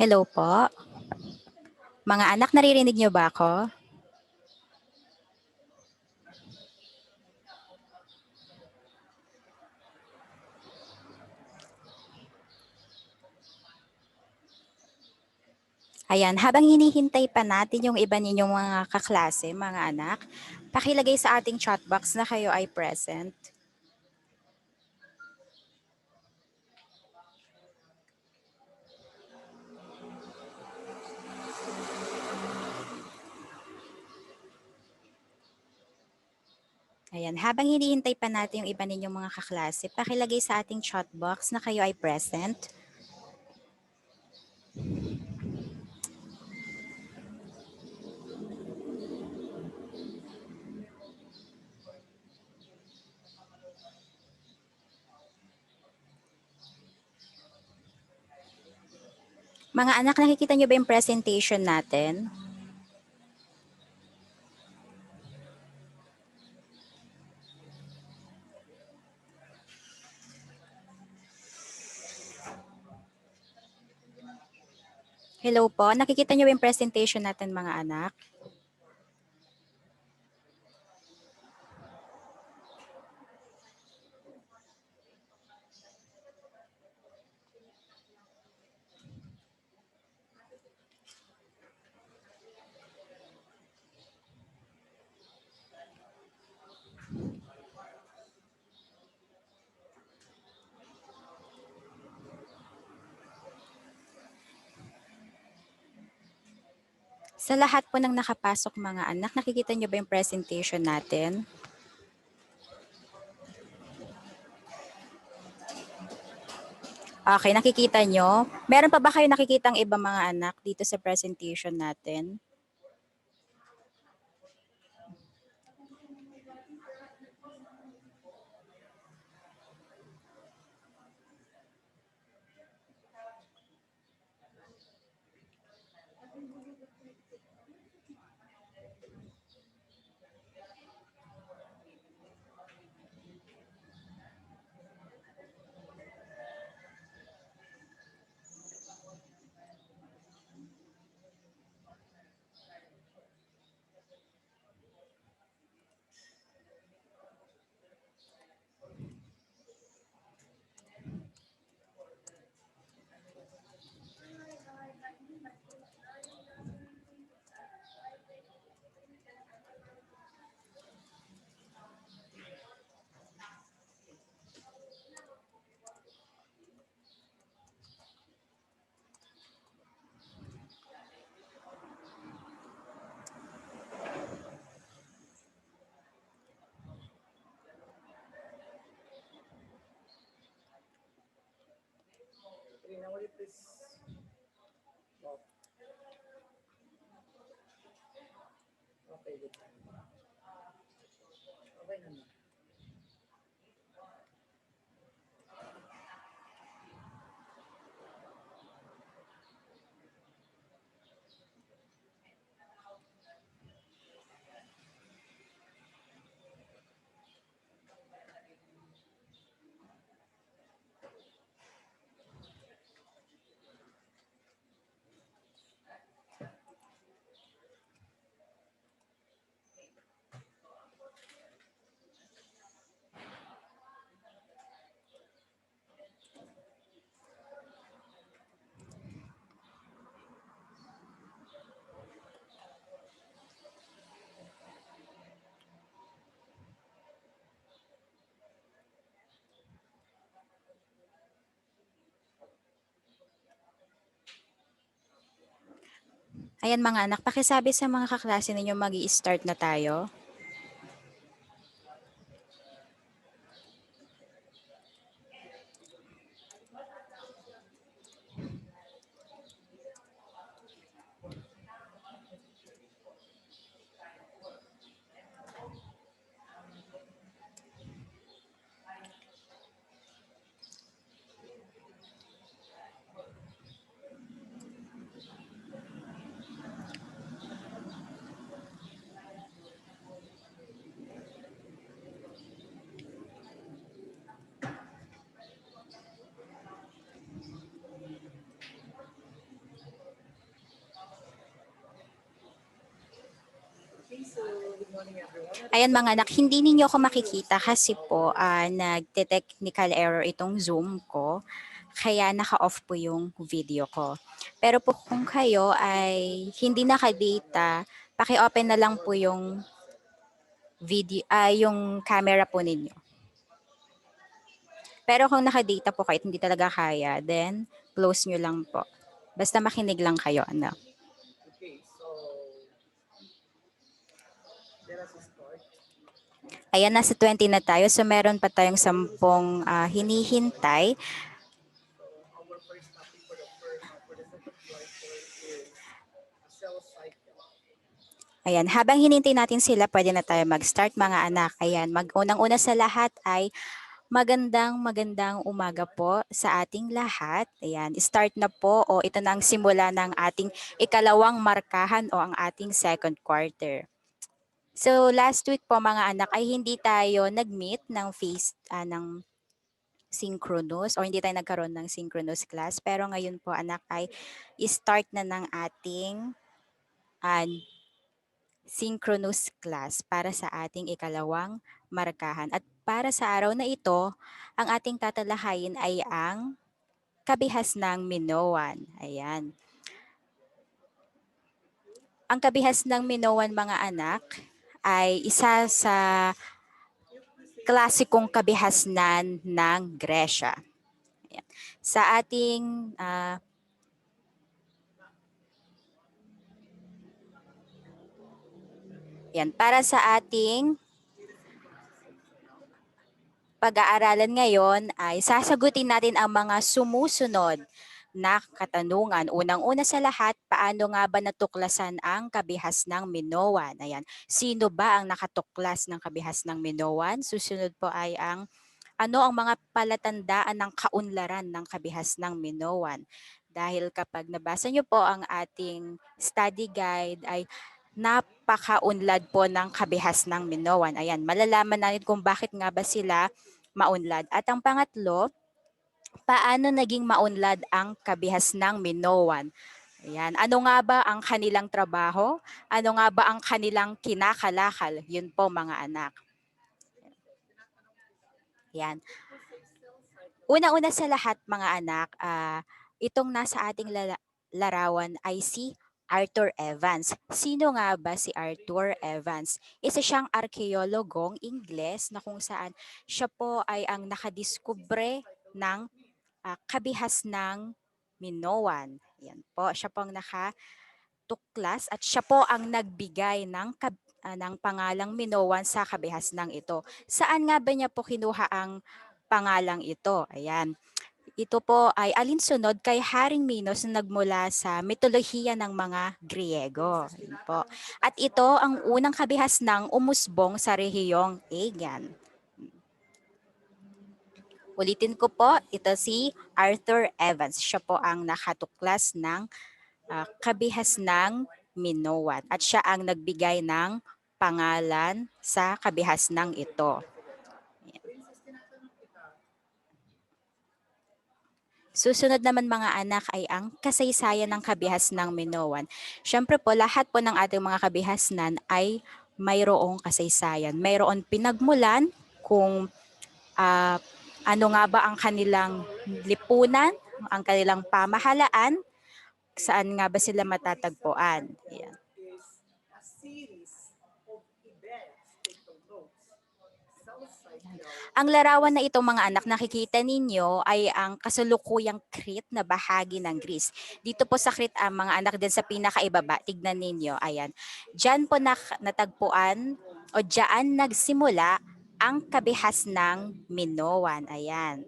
Hello po. Mga anak, naririnig niyo ba ako? Ayan, habang hinihintay pa natin yung iba ninyong mga kaklase, mga anak, pakilagay sa ating chat box na kayo ay present. Ayan, habang hinihintay pa natin yung iba ninyong mga kaklase, pakilagay sa ating chat box na kayo ay present. Mga anak, nakikita niyo ba yung presentation natin? Hello po, nakikita niyo ba yung presentation natin, mga anak? Sa lahat po ng nakapasok, mga anak, nakikita niyo ba yung presentation natin? Okay, nakikita nyo? Meron pa ba kayo nakikitang iba, mga anak, dito sa presentation natin? Ayan, mga anak, pakisabi sa mga kaklase ninyo mag-i-start na tayo. Ayan mga anak, hindi ninyo ako makikita kasi po nagte-technical error itong Zoom ko. Kaya naka-off po yung video ko. Pero po kung kayo ay hindi naka-data, paki-open na lang po yung video, yung camera po ninyo. Pero kung naka-data po kahit hindi talaga kaya, then close nyo lang po. Basta makinig lang kayo, ano. Ayan, nasa 20 na tayo. So, meron pa tayong 10 hinihintay. Ayan, habang hinintay natin sila, pwede na tayo mag-start mga anak. Ayan, unang-una sa lahat ay magandang umaga po sa ating lahat. Ayan, start na po o ito na ang simula ng ating ikalawang markahan o ang ating second quarter. So last week po mga anak ay hindi tayo nag-meet ng ng synchronous o hindi tayo nagkaroon ng synchronous class. Pero ngayon po anak ay start na ng ating synchronous class para sa ating ikalawang markahan. At para sa araw na ito, ang ating tatalakayin ay ang kabihas ng Minoan. Ayan. Ang kabihas ng Minoan mga anak ay isa sa klasikong kabihasnan ng Gresya. Ayan. Sa ating para sa ating pag-aaralan ngayon ay sasagutin natin ang mga sumusunod na katanungan. Unang-una sa lahat, paano nga ba natuklasan ang kabihas ng Minoan? Ayan. Sino ba ang nakatuklas ng kabihas ng Minoan? Susunod po ay ano ang mga palatandaan ng kaunlaran ng kabihas ng Minoan? Dahil kapag nabasa niyo po ang ating study guide ay napakaunlad po ng kabihas ng Minoan. Ayan, malalaman natin kung bakit nga ba sila maunlad. At ang pangatlo, paano naging maunlad ang kabihas ng Minoan? Ayan. Ano nga ba ang kanilang trabaho? Ano nga ba ang kanilang kinakalakal? Yun po mga anak. Ayan. Una-una sa lahat mga anak, itong nasa ating larawan ay si Arthur Evans. Sino nga ba si Arthur Evans? Isa siyang arkeologong Ingles na kung saan siya po ay ang nakadiskubre ng kabihas ng Minoan. Yan po, siya po ang nakatuklas at siya po ang nagbigay ng pangalang Minoan sa kabihas ng ito. Saan nga ba niya po kinuha ang pangalang ito? Ayan. Ito po ay alinsunod kay Haring Minos na nagmula sa mitolohiya ng mga Griego. Ayan po. At ito ang unang kabihas ng umusbong sa rehiyong Aegean. Ulitin ko po, ito si Arthur Evans. Siya po ang nakatuklas ng kabihas ng Minoan at siya ang nagbigay ng pangalan sa kabihas ng ito. Susunod naman mga anak ay ang kasaysayan ng kabihas ng Minoan. Siyempre po, lahat po ng ating mga kabihasnan ay mayroong kasaysayan. Mayroon pinagmulan kung ano nga ba ang kanilang lipunan, ang kanilang pamahalaan, saan nga ba sila matatagpuan. Ayan. Ang larawan na ito mga anak nakikita ninyo ay ang kasalukuyang Crete na bahagi ng Greece. Dito po sa Crete mga anak din sa pinakaibaba, tignan ninyo, ayan. Diyan po natagpuan o diyan nagsimula ang kabihas ng Minoan, ayan.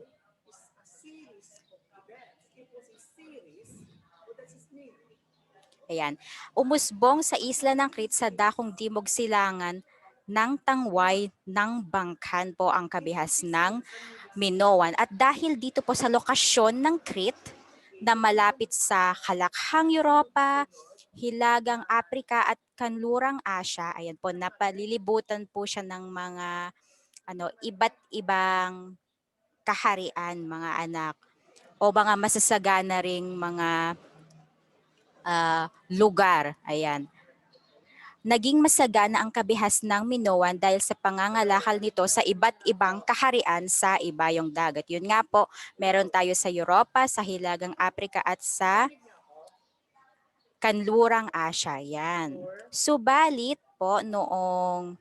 Ayan. Umusbong sa isla ng Crete sa dakong timog silangan ng tangway ng Bangkan po ang kabihas ng Minoan. At dahil dito po sa lokasyon ng Crete na malapit sa Kalakhang Europa, Hilagang Afrika at Kanlurang Asya, ayan po, napalilibutan po siya ng mga iba't ibang kaharian mga anak o mga masasagana ring mga lugar. Ayan. naging masagana ang kabihas ng Minoan dahil sa pangangalakal nito sa iba't ibang kaharian sa ibayong dagat. Yun nga po, meron tayo sa Europa, sa Hilagang Aprika at sa Kanlurang Asya. Yan. Subalit po noong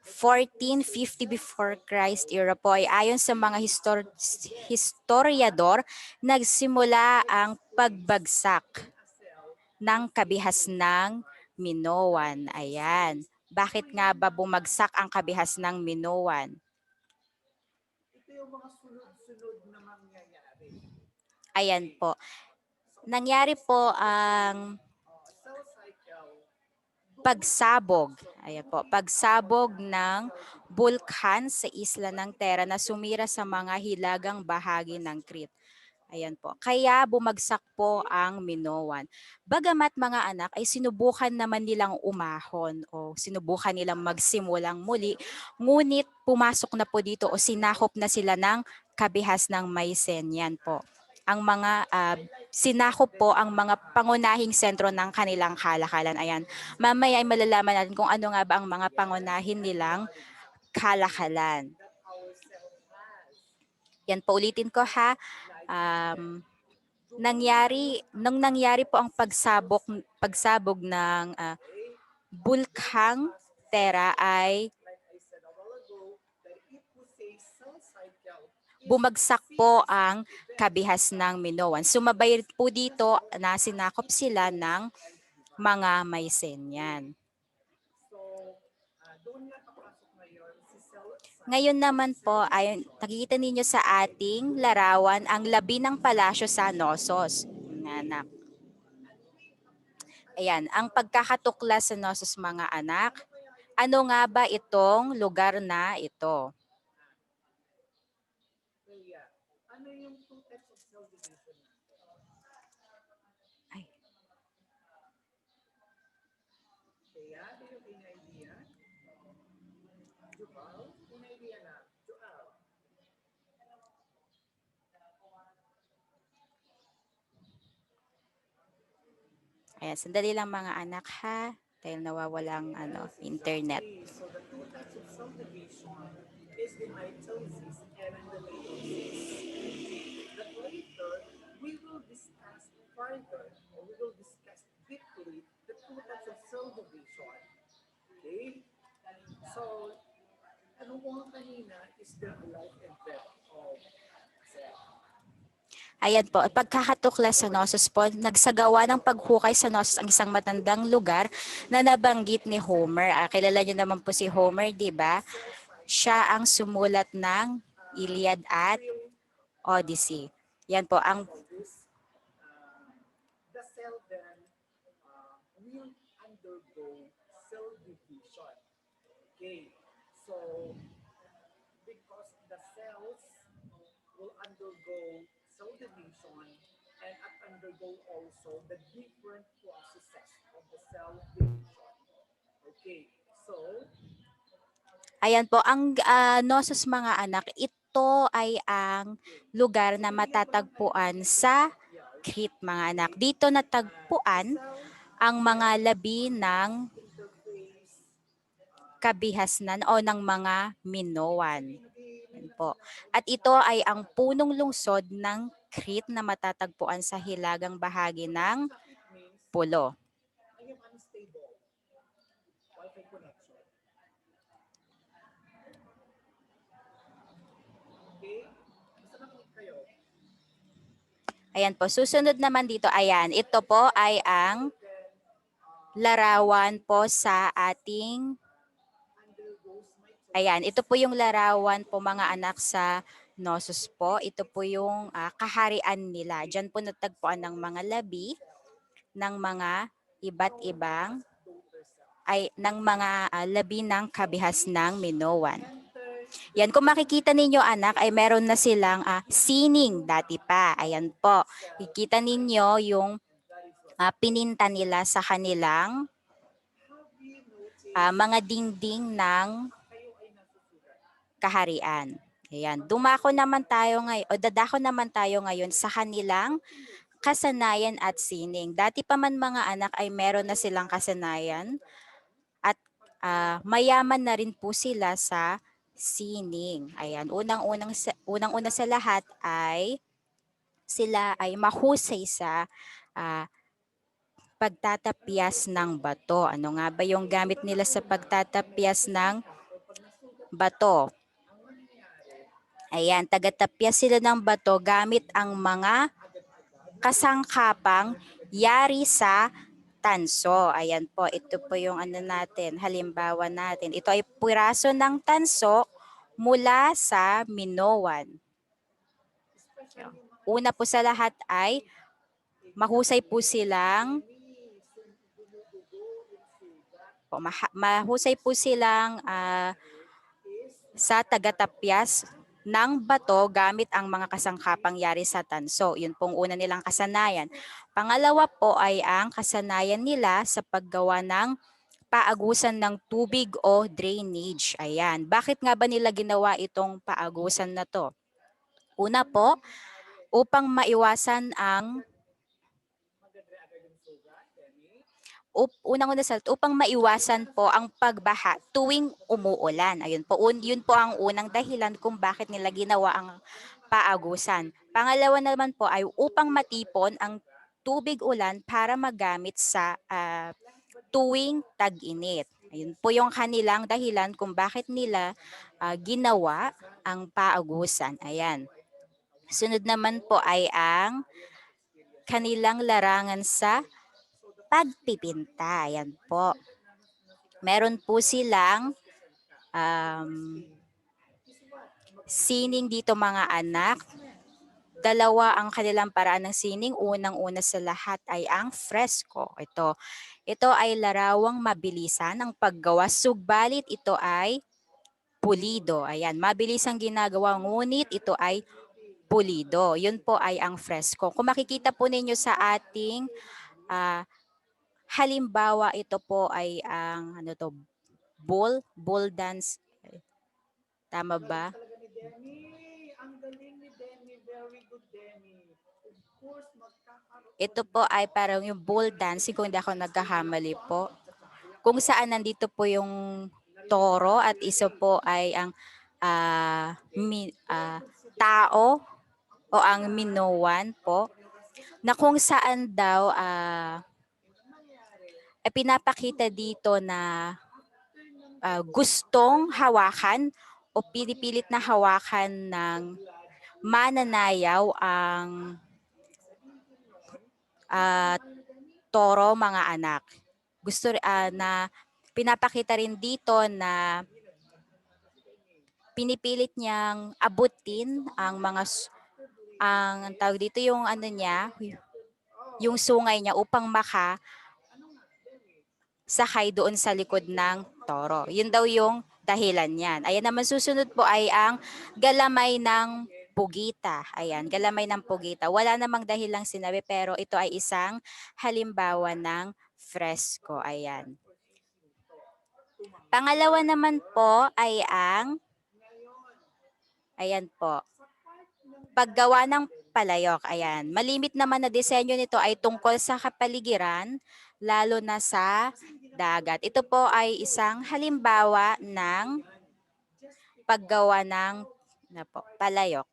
1450 before Christ era po ay ayon sa mga historiador, nagsimula ang pagbagsak ng kabihas ng Minoan. Ayan. Bakit nga ba bumagsak ang kabihas ng Minoan? Ayan po. Nangyari po ang pagsabog. Ayan po, pagsabog ng bulkan sa isla ng Terra na sumira sa mga hilagang bahagi ng Crete. Ayan po. Kaya bumagsak po ang Minoan. Bagamat mga anak ay sinubukan naman nilang umahon o sinubukan nilang magsimulang muli, ngunit pumasok na po dito o sinakop na sila ng kabihas ng Mycenaean. Yan po. Ang mga sinakop po ang mga pangunahing sentro ng kanilang kalakalan. Ayan. Mamaya ay malalaman natin kung ano nga ba ang mga pangunahin nilang kalakalan. Yan po, ulitin ko ha. Nung nangyari po ang pagsabog ng bulkang Terra ay bumagsak po ang kabihas ng Minoan. Sumabay po dito na sinakop sila ng mga Mycenaean. Ngayon naman po ay nakikita ninyo sa ating larawan ang labi ng palasyo sa Knossos. Anak. Ayan, ang pagkakatuklas sa Knossos mga anak. Ano nga ba itong lugar na ito? Ay. Ayan, sandali lang mga anak ha, dahil nawawalang internet. So the two types of subdivision is the mitosis and the meiosis. That later we will discuss further, or we will discuss deeply the two types of subdivision. Okay? So, ano mo kanina is the life and death of cell. Ayan po, pagkakatuklas sa Knossos po, nagsagawa ng paghukay sa Knossos ang isang matandang lugar na nabanggit ni Homer. Kilala niyo naman po si Homer, di ba? Siya ang sumulat ng Iliad at Odyssey. Yan po, ang The cell then will undergo cell division. Okay, so because the cells will undergo cell division and undergo also the different processes of the cell division. Okay, so ayan po, ang Knossos mga anak, ito ay ang lugar na matatagpuan sa Crete mga anak. Dito natagpuan ang mga labi ng kabihasnan o ng mga Minoan. Yan po. At ito ay ang punong lungsod ng Crete na matatagpuan sa hilagang bahagi ng Pulo. I am unstable Wi-Fi connection. Okay? Basta nakinig kayo. Ayan po, susunod naman dito, ayan, ito po ay ang larawan po sa ating, ayan, ito po yung larawan po mga anak sa Knossos po. Ito po yung kaharian nila. Diyan po natagpuan ng mga labi ng mga iba't ibang ng mga labi ng kabihas ng Minoan. Yan, kung makikita ninyo anak ay meron na silang sining dati pa. Ayan po. Kikita ninyo yung pininta nila sa kanilang mga dingding ng kaharian. Ayan, dadako naman tayo ngayon sa kanilang kasanayan at sining. Dati pa man mga anak ay meron na silang kasanayan at mayaman na rin po sila sa sining. Ayan, unang-una sa lahat ay sila ay mahusay sa ah, pagtatapyas ng bato. Ano nga ba yung gamit nila sa pagtatapyas ng bato? Ayan, tagatapyas sila ng bato gamit ang mga kasangkapang yari sa tanso. Ayan po, ito po yung ano natin, halimbawa natin. Ito ay piraso ng tanso mula sa Minoan. Una po sa lahat ay mahusay po silang sa tagatapyas ng bato gamit ang mga kasangkapang yari sa tanso. Yun pong una nilang kasanayan. Pangalawa po ay ang kasanayan nila sa paggawa ng paagusan ng tubig o drainage. Ayan. Bakit nga ba nila ginawa itong paagusan na to? Una po, upang maiwasan ang unang-una sa upang maiwasan po ang pagbaha tuwing umuulan. Ayun po, yun po ang unang dahilan kung bakit nila ginawa ang paagusan. Pangalawa naman po ay upang matipon ang tubig ulan para magamit sa tuwing tag-init. Ayun po yung kanilang dahilan kung bakit nila ginawa ang paagusan. Ayan. Sunod naman po ay ang kanilang larangan sa pagpipinta. Ayan po. Meron po silang sining dito mga anak. Dalawa ang kanilang paraan ng sining. Unang-una sa lahat ay ang fresco. Ito ay larawang mabilisan ang paggawa, subalit ito ay pulido. Ayan, mabilis ang ginagawa, ngunit ito ay pulido. Yun po ay ang fresco. Kung makikita po ninyo sa ating halimbawa, ito po ay ang bull dance. Tama ba? Ang galing ni Demi. Very good, Demi. Of course, Ito po ay parang yung bull dancing, kung hindi ako nagkakamali po. Kung saan nandito po yung toro at isa po ay ang tao o ang Minoan po, na kung saan daw pinapakita dito na gustong hawakan o pinipilit na hawakan ng mananayaw ang toro mga anak. Gusto na pinapakita rin dito na pinipilit niyang abutin ang ang tawag dito yung ano niya, yung sungay niya upang sakay doon sa likod ng toro. Yun daw yung dahilan niyan. Ayan naman, susunod po ay ang galamay ng pugita. Ayan, galamay ng pugita. Wala namang dahilang sinabi pero ito ay isang halimbawa ng fresco. Ayan. Pangalawa naman po ay ayan po, paggawa ng palayok. Ayan, malimit naman na disenyo nito ay tungkol sa kapaligiran, lalo na sa dagat. Ito po ay isang halimbawa ng paggawa ng palayok.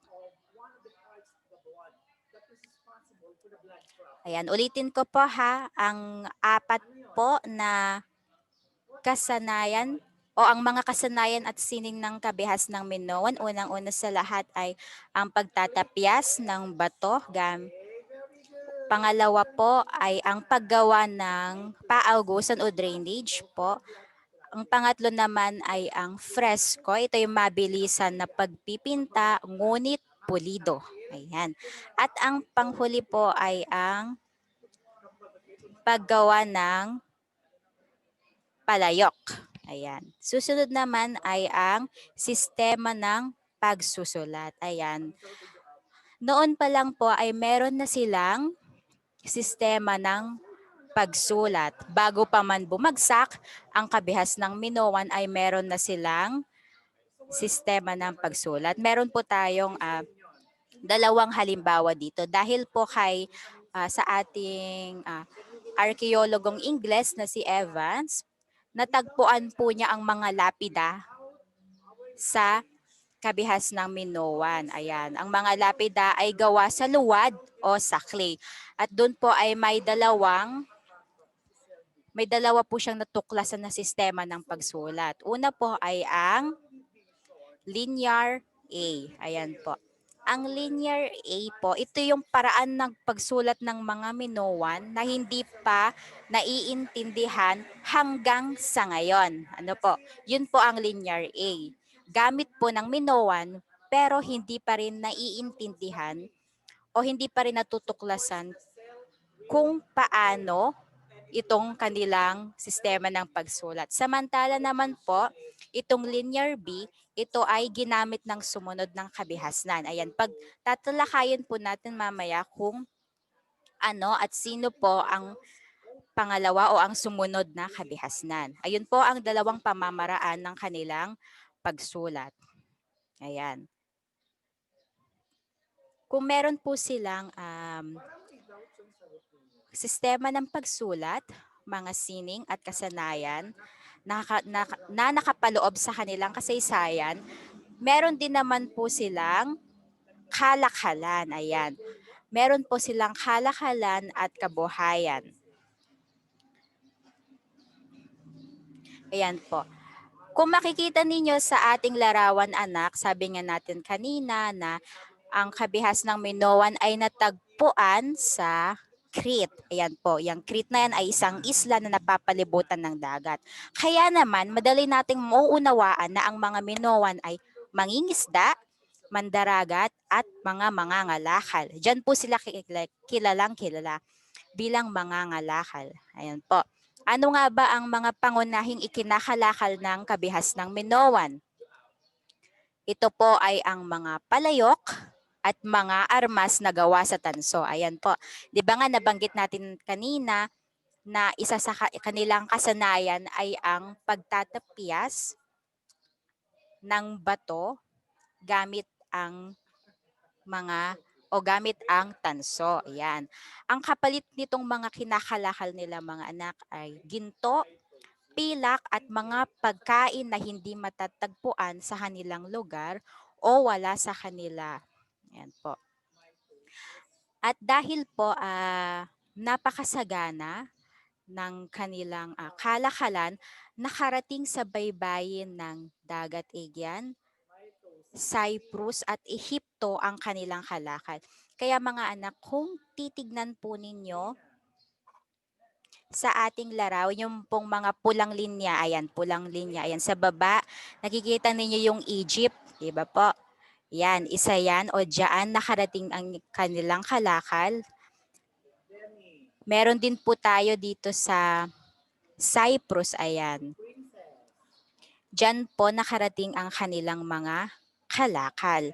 Ayan, ulitin ko po ha, ang apat po na kasanayan o ang mga kasanayan at sining ng kabihas ng Minoan. Unang-una sa lahat ay ang pagtatapyas ng bato. Pangalawa po ay ang paggawa ng paaugusan o drainage po. Ang pangatlo naman ay ang fresco. Ito yung mabilisan na pagpipinta, ngunit pulido. Ayan. At ang panghuli po ay ang paggawa ng palayok. Ayan. Susunod naman ay ang sistema ng pagsusulat. Ayan. Noon pa lang po ay meron na silang sistema ng pagsulat. Bago pa man bumagsak, ang kabihas ng Minoan ay meron na silang sistema ng pagsulat. Meron po tayong dalawang halimbawa dito. Dahil po kay sa ating arkeologong Ingles na si Evans, natagpuan po niya ang mga lapida sa kabihas ng Minoan. Ayan, ang mga lapida ay gawa sa luwad o sa clay. At doon po ay may dalawa po siyang natuklasan na sistema ng pagsulat. Una po ay ang linear A. Ayan po. Ang linear A po, ito yung paraan ng pagsulat ng mga Minoan na hindi pa naiintindihan hanggang sa ngayon. Ano po? Yun po ang linear A. Gamit po ng Minoan pero hindi pa rin naiintindihan o hindi pa rin natutuklasan kung paano itong kanilang sistema ng pagsulat. Samantala naman po, itong linear B, ito ay ginamit ng sumunod ng kabihasnan. Ayan, pag tatalakayin po natin mamaya kung ano at sino po ang pangalawa o ang sumunod na kabihasnan. Ayun po ang dalawang pamamaraan ng kanilang pagsulat. Ayan. Kung meron po silang sistema ng pagsulat, mga sining at kasanayan na nakapaloob sa kanilang kasaysayan, meron din naman po silang kalakalan. Ayan. Meron po silang kalakalan at kabuhayan. Ayan po. Kung makikita ninyo sa ating larawan anak, sabi nga natin kanina na ang kabihas ng Minoan ay natagpuan sa Crete. Ayan po, yung Crete na yan ay isang isla na napapalibutan ng dagat. Kaya naman, madali nating mauunawaan na ang mga Minoan ay mangingisda, mandaragat, at mga mangangalakal. Diyan po sila kilalang kilala bilang mangangalakal. Ayan po. Ano nga ba ang mga pangunahing ikinakalakal ng kabihas ng Minoan? Ito po ay ang mga palayok at mga armas na gawa sa tanso. Ayan po. Di ba nga nabanggit natin kanina na isa sa kanilang kasanayan ay ang pagtatapyas ng bato gamit ang gamit ang tanso. Ayan. Ang kapalit nitong mga kinakalakal nila mga anak ay ginto, pilak at mga pagkain na hindi matatagpuan sa kanilang lugar o wala sa kanila. Ayan po. At dahil po napakasagana ng kanilang kalakalan, nakarating sa baybayin ng Dagat Aegean, Cyprus at Ehipto ang kanilang kalakal. Kaya mga anak, kung titignan po ninyo sa ating laraw, yung pong mga pulang linya, ayan sa baba, nakikita ninyo yung Egypt, di ba po? Yan, isa yan o diyan nakarating ang kanilang kalakal. Meron din po tayo dito sa Cyprus, ayan. Diyan po nakarating ang kanilang mga kalakal.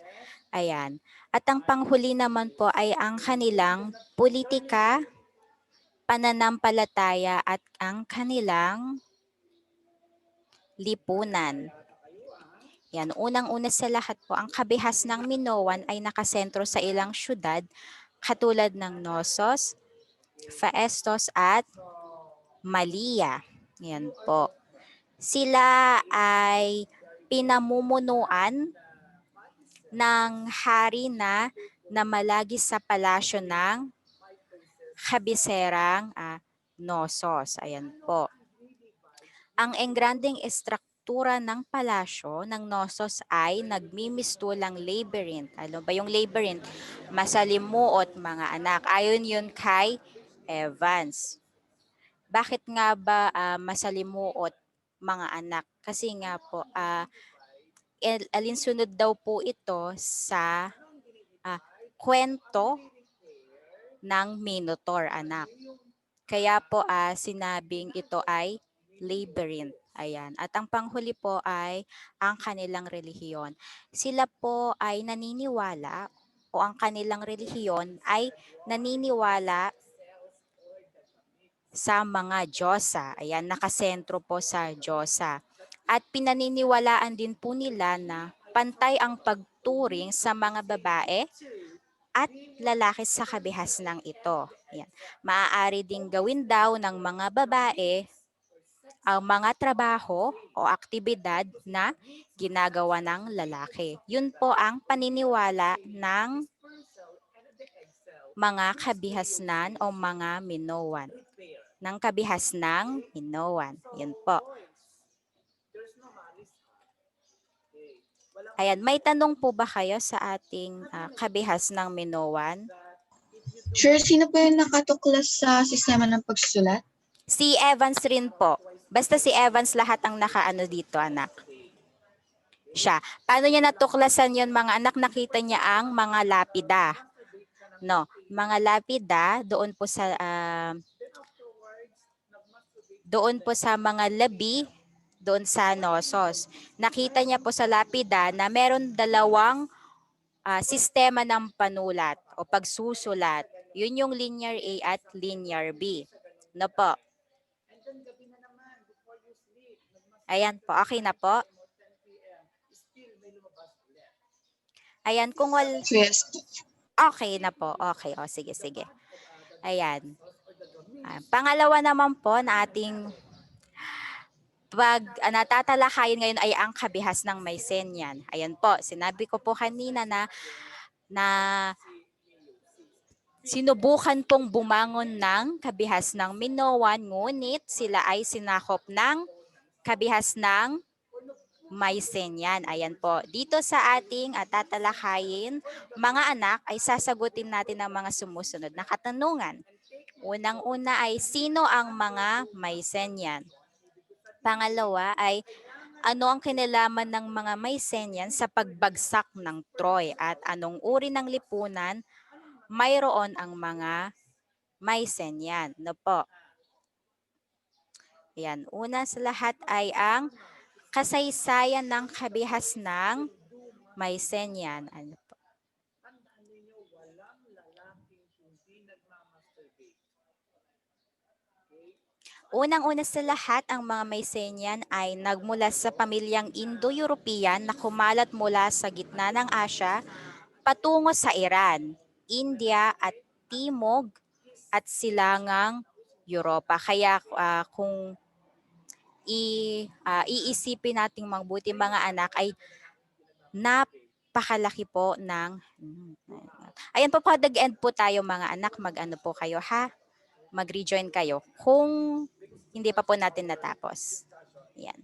Ayan. At ang panghuli naman po ay ang kanilang politika, pananampalataya at ang kanilang lipunan. Yan, unang-una sa lahat po, ang kabihas ng Minoan ay nakasentro sa ilang syudad katulad ng Knossos, Phaestos at Malia. Yan po. Sila ay pinamumunuan ng hari na namalagi sa palasyo ng kabiserang Knossos. Ayan po. Ang engranding estruktura ng palasyo ng Knossos ay nagmimistulang labyrinth. Ano ba yung labyrinth? Masalimuot mga anak. Ayon yun kay Evans. Bakit nga ba masalimuot mga anak? Kasi nga po, alinsunod daw po ito sa kwento ng Minotaur, anak. Kaya po sinabing ito ay labyrinth. Ayan. At ang panghuli po ay ang kanilang relihiyon. Sila po ay naniniwala o ang kanilang relihiyon ay naniniwala sa mga Diyosa. Ayan, nakasentro po sa Diyosa. At pinaniniwalaan din po nila na pantay ang pagturing sa mga babae at lalaki sa kabihasnang ito. Ayan. Maaari ding gawin daw ng mga babae ang mga trabaho o aktibidad na ginagawa ng lalaki. Yun po ang paniniwala ng mga kabihasnan o mga Minoan. Ng kabihasnang Minoan. Yun po. Ayan, may tanong po ba kayo sa ating kabihasnang Minoan? Sure, sino po yung nakatuklas sa sistema ng pagsusulat? Si Evans rin po. Basta si Evans lahat ang nakaano dito, anak. Siya. Paano niya natuklasan yon mga anak? Nakita niya ang mga lapida. No, mga lapida doon po sa mga labi, doon sa Nosos. Nakita niya po sa lapida na meron dalawang sistema ng panulat o pagsusulat. Yun yung linear A at linear B. No po. Ayan po, okay na po. Ayan, kung Yes. okay na po. Okay, o sige, sige. Ayan. Pangalawa naman po na ating natatalakayin ngayon ay ang kabihas ng Mycenaean. Ayan po, sinabi ko po kanina na sinubukan pong bumangon ng kabihas ng Minoan, ngunit sila ay sinakop ng kabihas ng Mycenaean. Ayan po. Dito sa ating tatalakayin, mga anak, ay sasagutin natin ang mga sumusunod na katanungan. Unang-una ay sino ang mga Mycenaean? Pangalawa ay ano ang kinalaman ng mga Mycenaean sa pagbagsak ng Troy at anong uri ng lipunan mayroon ang mga Mycenaean? No po. Yan. Una sa lahat ay ang kasaysayan ng kabihas ng Mycenaean. Ano po? Unang-una sa lahat, ang mga Mycenaean ay nagmula sa pamilyang Indo-European na kumalat mula sa gitna ng Asya patungo sa Iran, India at Timog at silangang Europa. Kaya kung iisipin nating mabuti mga anak ay napakalaki po ng ayan po, pag-end po tayo mga anak, mag-ano po kayo ha, mag-rejoin kayo kung hindi pa po natin natapos. Yan.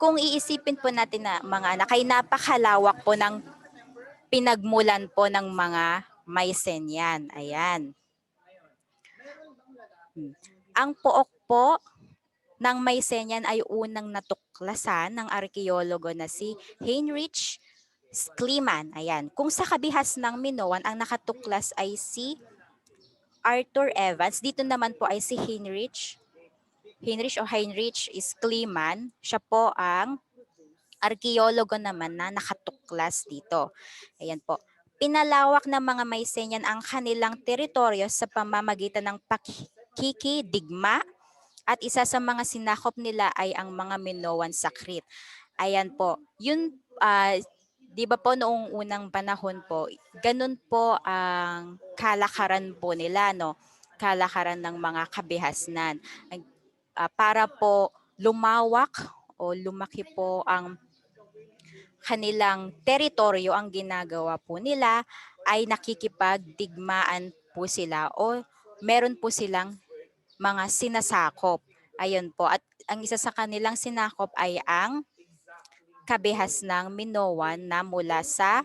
Kung iisipin po natin na mga anak ay napakalawak po ng pinagmulan po ng mga Mycenaean. Ayan. Ang pook po ng Mycenaean ay unang natuklasan ng arkeologo na si Heinrich Schliemann. Ayan. Kung sa kabihas ng Minoan, ang nakatuklas ay si Arthur Evans. Dito naman po ay si Heinrich Schliemann. Siya po ang arkeologo naman na nakatuklas dito. Ayan po. Pinalawak ng mga Mycenaean ang kanilang teritoryo sa pamamagitan ng pakikidigma at isa sa mga sinakop nila ay ang mga Minoan sa Crete. Ayan po. Yun, di ba po noong unang panahon po, ganun po ang kalakaran po nila, no? Kalakaran ng mga kabihasnan. Para po lumawak o lumaki po ang kanilang teritoryo, ang ginagawa po nila ay nakikipagdigmaan po sila o meron po silang mga sinasakop. Ayun po. At ang isa sa kanilang sinakop ay ang kabihas ng Minoan na mula sa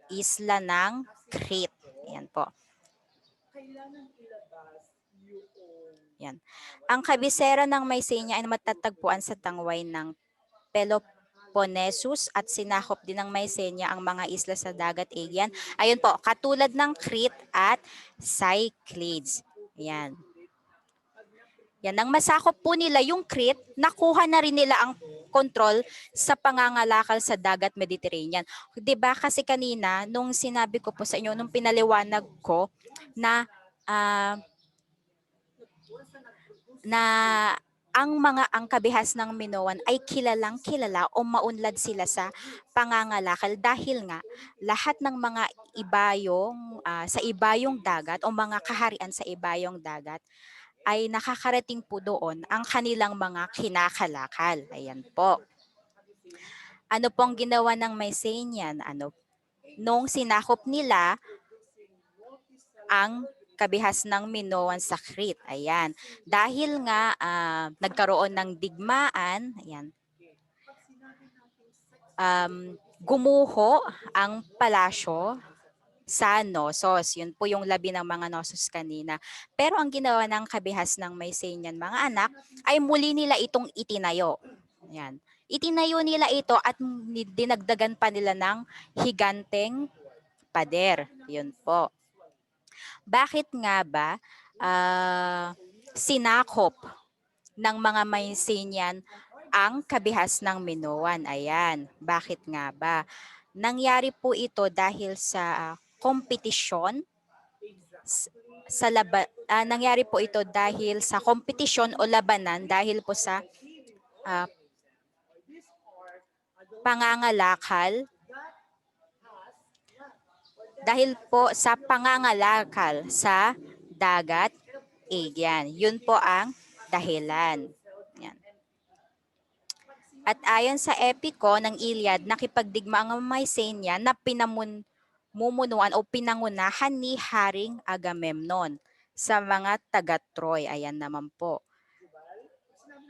isla ng Crete. Ayan po. Yan. Ang kabisera ng Mycenaean ay matatagpuan sa tangway ng Peloponnesus at sinakop din ng Mycenaean ang mga isla sa dagat Aegean. Ayun po, katulad ng Crete at Cyclades. Ayan. Yan, nang masakop po nila yung Crete, nakuha na rin nila ang control sa pangangalakal sa dagat Mediterranean. 'Di ba kasi kanina nung sinabi ko po sa inyo, nung pinaliwanag ko na na ang kabihas ng Minoan ay kilalang kilala o maunlad sila sa pangangalakal dahil nga lahat ng mga ibayong sa ibayong dagat o mga kaharian sa ibayong dagat ay nakakarating po doon ang kanilang mga kinakalakal. Ayan po. Ano pong ginawa ng Mycenaean? Nung sinakop nila ang kabihas ng Minoan sa Crete. Ayan. Dahil nga nagkaroon ng digmaan, ayan, gumuho ang palasyo sa Knossos. Yun po yung labi ng mga Knossos kanina. Pero ang ginawa ng kabihas ng Mycenaean mga anak ay muli nila itong itinayo. Ayan. Itinayo nila ito at dinagdagan pa nila ng higanteng pader. Yun po. Bakit nga ba sinakop ng mga Mycenaean ang kabihas ng Minoan? Ayan, bakit nga ba? Nangyari po ito dahil sa kompetisyon nangyari po ito dahil sa kompetisyon o labanan dahil po sa pangangalakal sa dagat Aegean. Yun po ang dahilan. Yan. At ayon sa epiko ng Iliad, nakipagdigma ang Mycenaean na pinamumunuan o pinangunahan ni Haring Agamemnon sa mga taga-Troy. Ayan naman po.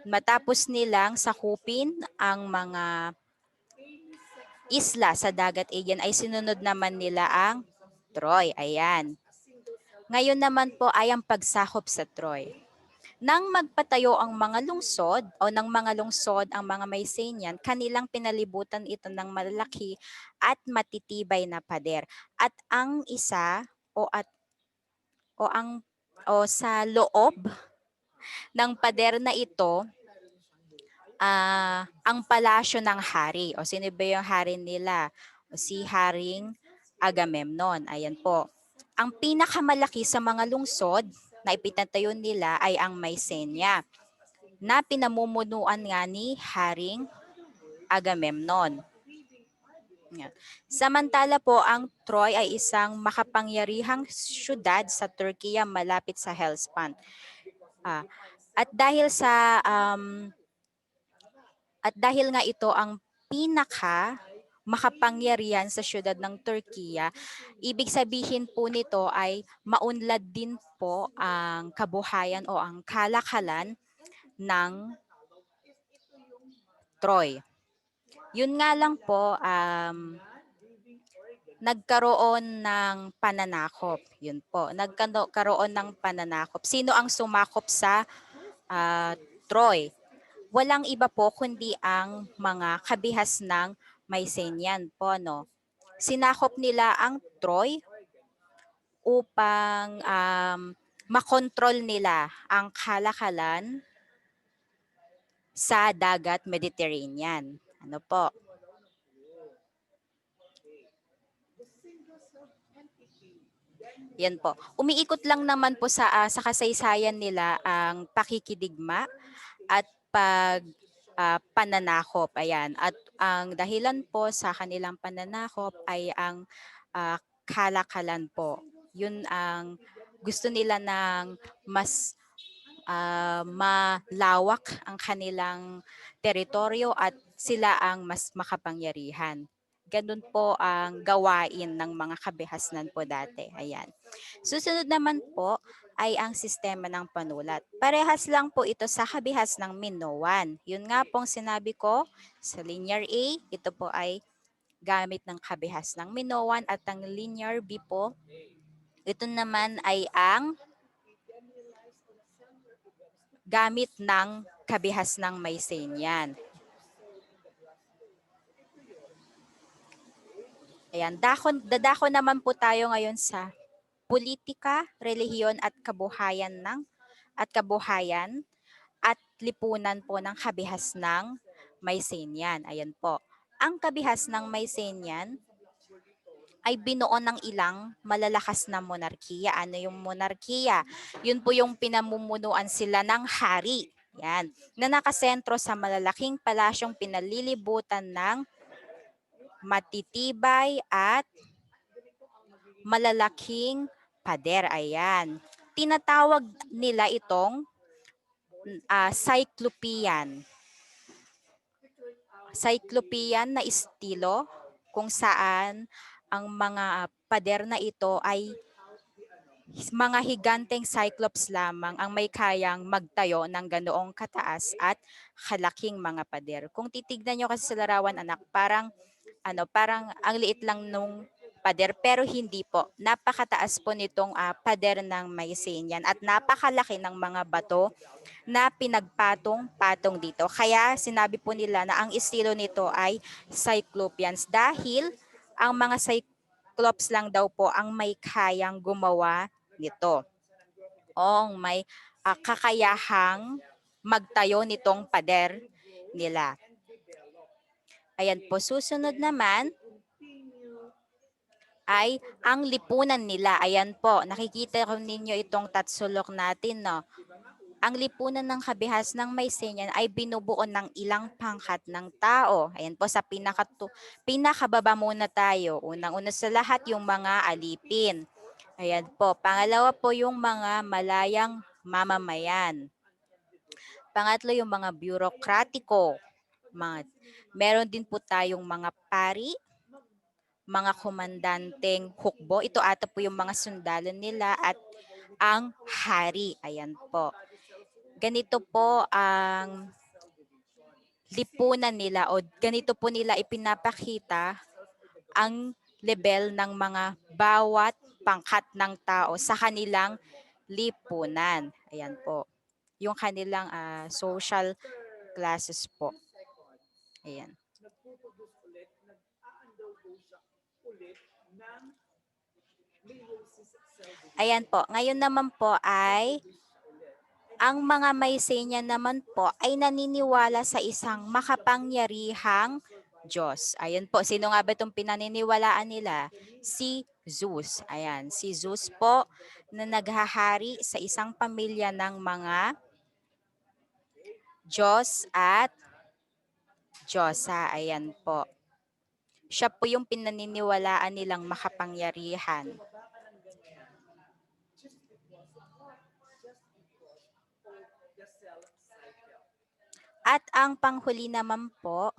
Matapos nilang sakupin ang mga isla sa dagat Aegean ay sinunod naman nila ang Troy. Ayan. Ngayon naman po ay ang pagsakop sa Troy. Nang magpatayo ang mga lungsod ang mga Mycenaean, kanilang pinalibutan ito ng malaki at matitibay na pader. At ang isa sa loob ng pader na ito, ang palasyo ng hari. O sino ba yung hari nila? Si Haring Agamemnon. Ayan po. Ang pinakamalaki sa mga lungsod na ipinatayo nila ay ang Mycenae na pinamumunuan nga ni Haring Agamemnon. Yan. Samantala po, ang Troy ay isang makapangyarihang syudad sa Turkiya malapit sa Hellespont. At dahil nga ito ang pinaka makapangyarihan sa syudad ng Turkiya, ibig sabihin po nito ay maunlad din po ang kabuhayan o ang kalakalan ng Troy. Yun nga lang po, nagkaroon ng pananakop. Yun po, nagkaroon ng pananakop. Sino ang sumakop sa Troy? Walang iba po kundi ang mga kabihas ng Mycenaean po, no? Sinakop nila ang Troy upang makontrol nila ang kalakalan sa dagat Mediterranean. Ano po? Yan po. Umiikot lang naman po sa kasaysayan nila ang pakikidigma at pananakop. Ayan. At ang dahilan po sa kanilang pananakop ay ang kalakalan po. Yun ang gusto nila ng mas malawak ang kanilang teritoryo at sila ang mas makapangyarihan. Ganun po ang gawain ng mga kabihasnan po dati. Ayan. Susunod naman po ay ang sistema ng panulat. Parehas lang po ito sa kabihas ng Minoan. Yun nga pong sinabi ko sa linear A, ito po ay gamit ng kabihas ng Minoan at ang linear B po, ito naman ay ang gamit ng kabihas ng Mycenaean. Ayan, dadako naman po tayo ngayon sa politika, relihiyon at kabuhayan at lipunan po ng kabihas ng Mycenaean. Ayan po. Ang kabihas ng Mycenaean ay binuo ng ilang malalakas na monarkiya. Ano yung monarkiya? Yun po yung pinamumunuan sila ng hari. Yan. Na nakasentro sa malalaking palasyong pinalilibutan ng matitibay at malalaking pader. Ayan. Tinatawag nila itong cyclopean. Cyclopean na estilo kung saan ang mga pader na ito ay mga higanteng cyclops lamang ang may kayang magtayo ng ganoong kataas at kalaking mga pader. Kung titignan nyo kasi sa larawan anak, parang ang liit lang nung pader pero hindi po. Napakataas po nitong pader ng Mycenaean at napakalaki ng mga bato na pinagpatong-patong dito. Kaya sinabi po nila na ang estilo nito ay Cyclopeans dahil ang mga Cyclops lang daw po ang may kayang gumawa nito. O may kakayahang magtayo nitong pader nila. Ayan po, susunod naman ay ang lipunan nila. Ayan po, nakikita ko ninyo itong tatsulok natin, no? Ang lipunan ng kabihas ng Mycenaean ay binubuo ng ilang pangkat ng tao. Ayan po, sa pinakababa muna tayo. Unang-una sa lahat, yung mga alipin. Ayan po, pangalawa po yung mga malayang mamamayan. Pangatlo, yung mga bureaucratiko. Meron din po tayong mga pari, mga komandanteng hukbo. Ito ata po yung mga sundalo nila at ang hari. Ayan po. Ganito po ang lipunan nila o ganito po nila ipinapakita ang level ng mga bawat pangkat ng tao sa kanilang lipunan. Ayan po. Yung kanilang social classes po. Ayan. Nagpuproduce ulit, nag-a-undergo siya ulit ng meiosis cell division. Ayan po. Ngayon naman po ay ang mga Mycenaean naman po ay naniniwala sa isang makapangyarihang Diyos. Ayan po, sino nga ba itong pinaniniwalaan nila? Si Zeus. Ayan, si Zeus po na naghahari sa isang pamilya ng mga Diyos at Diyosa. Ayan po. Siya po yung pinaniniwalaan nilang makapangyarihan. At ang panghuli naman po